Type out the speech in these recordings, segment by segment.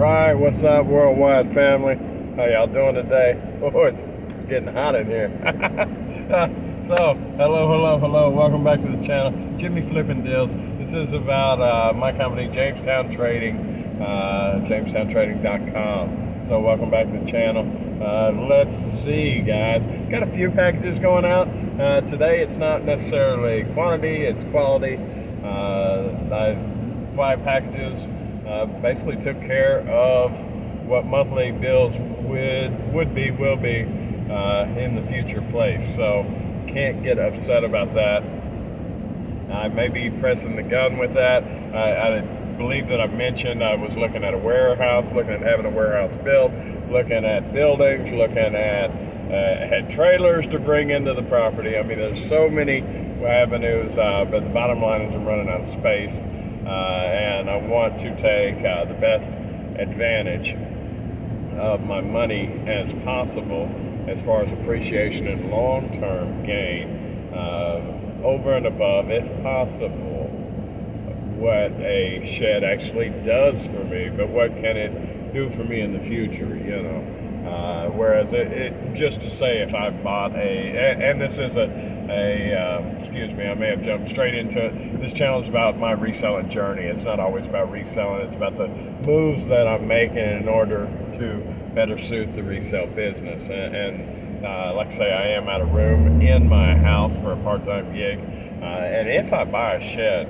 Right, what's up, worldwide family? How y'all doing today? Oh, it's getting hot in here. So, hello. Welcome back to the channel, Jimmy Flippin' Deals. This is about my company, Jamestown Trading, JamestownTrading.com. So, welcome back to the channel. Let's see, guys. Got a few packages going out today. It's not necessarily quantity; it's quality. 5 packages. Basically took care of what monthly bills will be in the future place. So can't get upset about that. I may be pressing the gun with that. I believe that I mentioned I was looking at a warehouse, looking at having a warehouse built, looking at buildings, looking at had trailers to bring into the property. I mean, there's so many avenues, but the bottom line is I'm running out of space. And I want to take the best advantage of my money as possible as far as appreciation and long-term gain, over and above, if possible, what a shed actually does for me, but what can it do for me in the future, you know. Whereas it just to say if I bought and this is excuse me, I may have jumped straight into it. This channel is about my reselling journey. It's not always about reselling. It's about the moves that I'm making in order to better suit the resale business. And like I say, I am out of room in my house for a part-time gig. And if I buy a shed,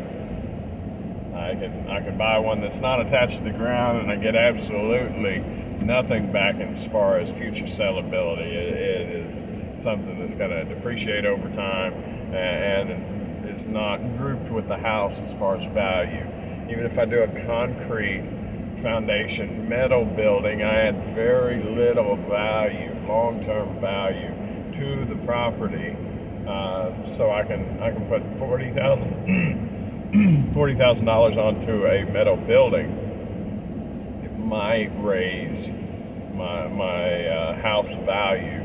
I can buy one that's not attached to the ground, and I get absolutely nothing back as far as future sellability. It is something that's going to depreciate over time and is not grouped with the house as far as value. Even if I do a concrete foundation metal building, I add very little value, long-term value to the property. So I can put $40,000 onto a metal building. It might raise my house value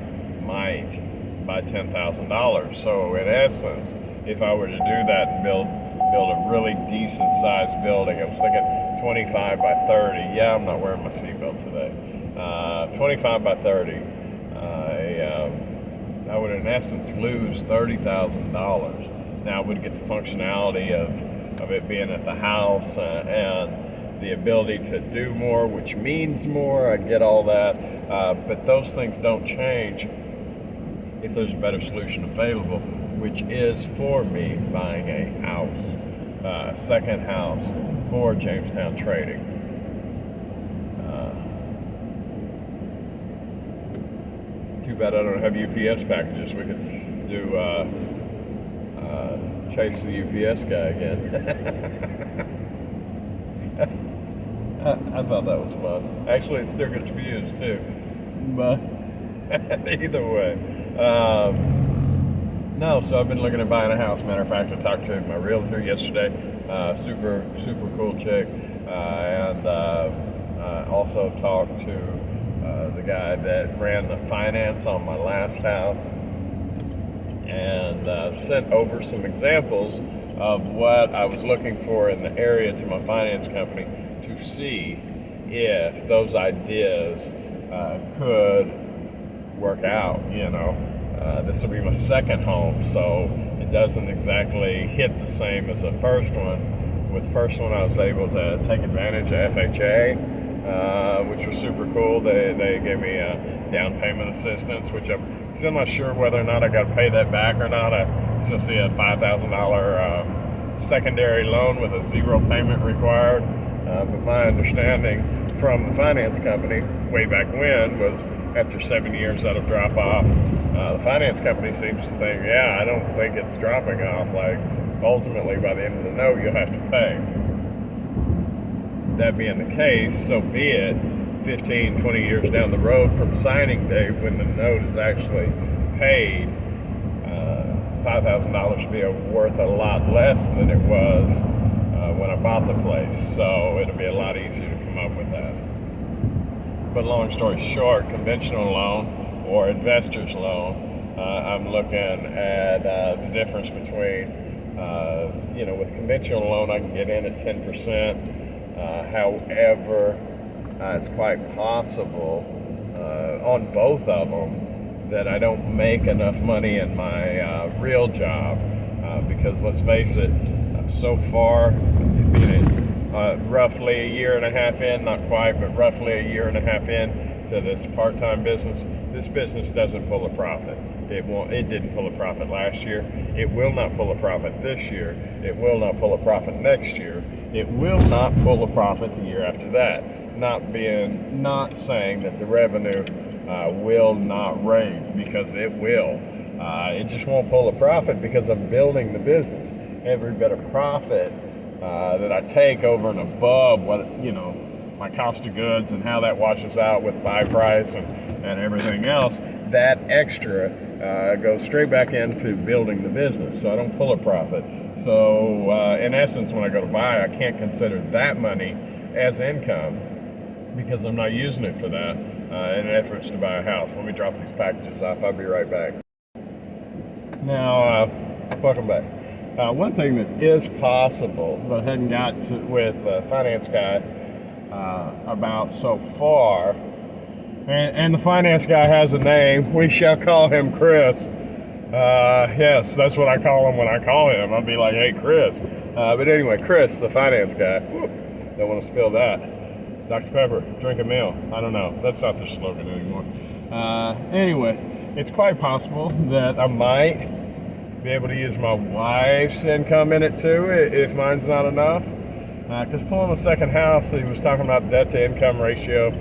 by $10,000. So in essence, if I were to do that and build a really decent sized building, I was thinking 25 by 30. Yeah, I'm not wearing my seatbelt today. 25 by 30. I would in essence lose $30,000. Now I would get the functionality of it being at the house and the ability to do more, which means more. I get all that, but those things don't change if there's a better solution available, which is for me buying a house, a second house for Jamestown Trading. Too bad I don't have UPS packages. We could do chase the UPS guy again. I thought that was fun. Actually, it still gets views too, but either way. No, so I've been looking at buying a house. Matter of fact, I talked to my realtor yesterday. Super cool chick, and also talked to the guy that ran the finance on my last house, and sent over some examples of what I was looking for in the area to my finance company to see if those ideas could work out, you know. This will be my second home, so it doesn't exactly hit the same as the first one. With the first one, I was able to take advantage of FHA, which was super cool. They gave me a down payment assistance, which I'm still not sure whether or not I got to pay that back or not. I still see a $5,000 secondary loan with a 0 payment required. But my understanding from the finance company way back when was after 7 years that'll drop off. The finance company seems to think, yeah, I don't think it's dropping off. Like, ultimately, by the end of the note, you'll have to pay. That being the case, so be it. 15, 20 years down the road from signing day, when the note is actually paid, $5,000 will be worth a lot less than it was when I bought the place. So it'll be a lot easier to come up with that. But long story short, conventional loan or investor's loan, I'm looking at the difference between, with conventional loan, I can get in at 10%. However, it's quite possible on both of them that I don't make enough money in my real job because let's face it, so far, roughly a year and a half in, not quite, but roughly a year and a half in to this part-time business, this business doesn't pull a profit. It didn't pull a profit last year. It will not pull a profit this year. It will not pull a profit next year. It will not pull a profit the year after that. Not saying that the revenue will not raise, because it will. It just won't pull a profit because I'm building the business. Every bit of profit that I take over and above what, my cost of goods and how that washes out with buy price and everything else, that extra goes straight back into building the business. So I don't pull a profit. So in essence, when I go to buy, I can't consider that money as income because I'm not using it for that in efforts to buy a house. Let me drop these packages off. I'll be right back. Now, welcome back. One thing that is possible that I hadn't got to with the finance guy about so far, and the finance guy has a name. We shall call him Chris. Yes, that's what I call him when I call him. I'll be like, hey, Chris. But anyway, Chris, the finance guy. Whew, don't want to spill that. Dr. Pepper, drink a meal. I don't know. That's not their slogan anymore. Anyway, it's quite possible that I might be able to use my wife's income in it too, if mine's not enough. Because pulling a second house, he was talking about debt to income ratio.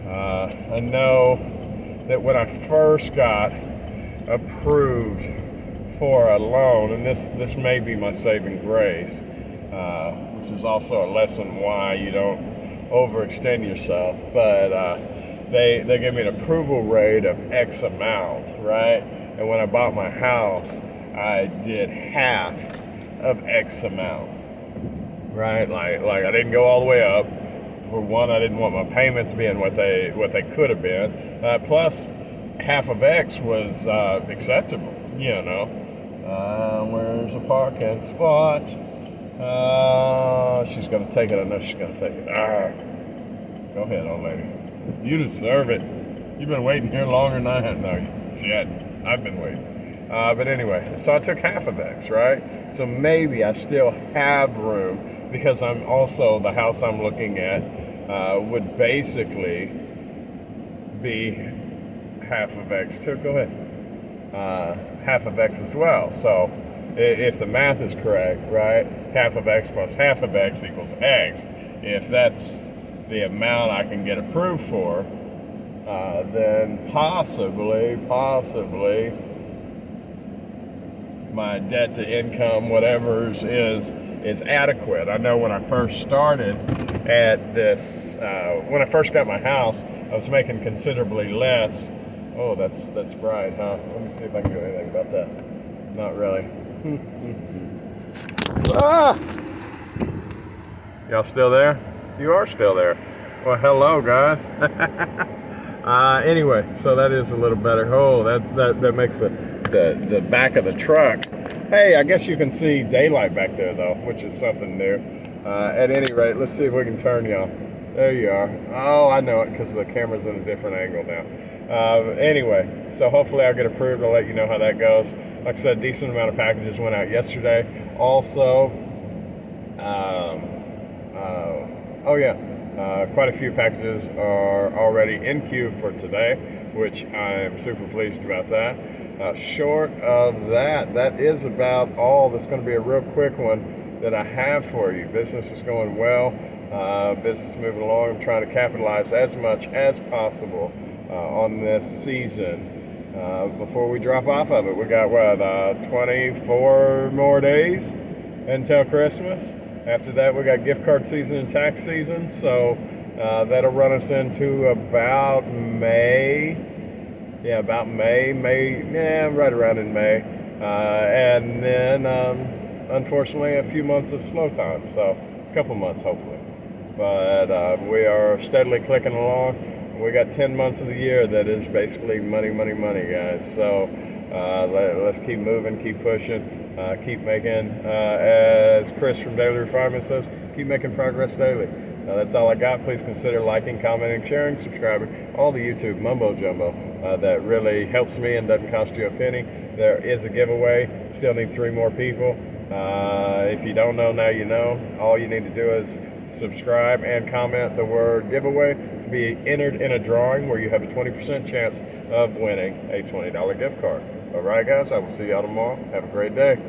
I know that when I first got approved for a loan, and this may be my saving grace, which is also a lesson why you don't overextend yourself, but they gave me an approval rate of X amount, right? And when I bought my house, I did half of X amount, right? Like I didn't go all the way up. For one, I didn't want my payments being what they could have been. Plus, half of X was acceptable, Where's the parking spot? She's gonna take it. I know she's gonna take it. Go ahead, old lady. You deserve it. You've been waiting here longer than I have. No, she hadn't. I've been waiting. But anyway, so I took half of X, right? So maybe I still have room, because I'm also, the house I'm looking at would basically be half of X too. Go ahead. Half of X as well. So if the math is correct, right? Half of X plus half of X equals X. If that's the amount I can get approved for, then possibly my debt to income, whatever's is adequate. I know when I first started at this, when I first got my house, I was making considerably less. Oh, that's bright, huh? Let me see if I can do anything about that. Not really. Ah! Y'all still there? You are still there. Well, hello, guys. Anyway, so that is a little better. Oh, that makes the back of the truck. Hey, I guess you can see daylight back there, though, which is something new. At any rate, let's see if we can turn y'all. There you are. Oh, I know it, because the camera's in a different angle now. Anyway, so hopefully I'll get approved. I'll let you know how that goes. Like I said, a decent amount of packages went out yesterday. Also, quite a few packages are already in queue for today, which I'm super pleased about that. Short of that is about all. That's going to be a real quick one that I have for you. Business is going well. Business is moving along. I'm trying to capitalize as much as possible on this season before we drop off of it. We got 24 more days until Christmas. After that, we got gift card season and tax season. So that'll run us into about May. Yeah, about May, right around in May. And then, unfortunately, a few months of slow time. So a couple months, hopefully. But we are steadily clicking along. We got 10 months of the year that is basically money, guys. So let's keep moving, keep pushing, keep making, as Chris from Daily Refinement says, keep making progress daily. That's all I got. Please consider liking, commenting, sharing, subscribing, all the YouTube mumbo jumbo. That really helps me and doesn't cost you a penny. There is a giveaway. Still need 3 more people. If you don't know, now you know. All you need to do is subscribe and comment the word giveaway to be entered in a drawing where you have a 20% chance of winning a $20 gift card. All right, guys, I will see y'all tomorrow. Have a great day.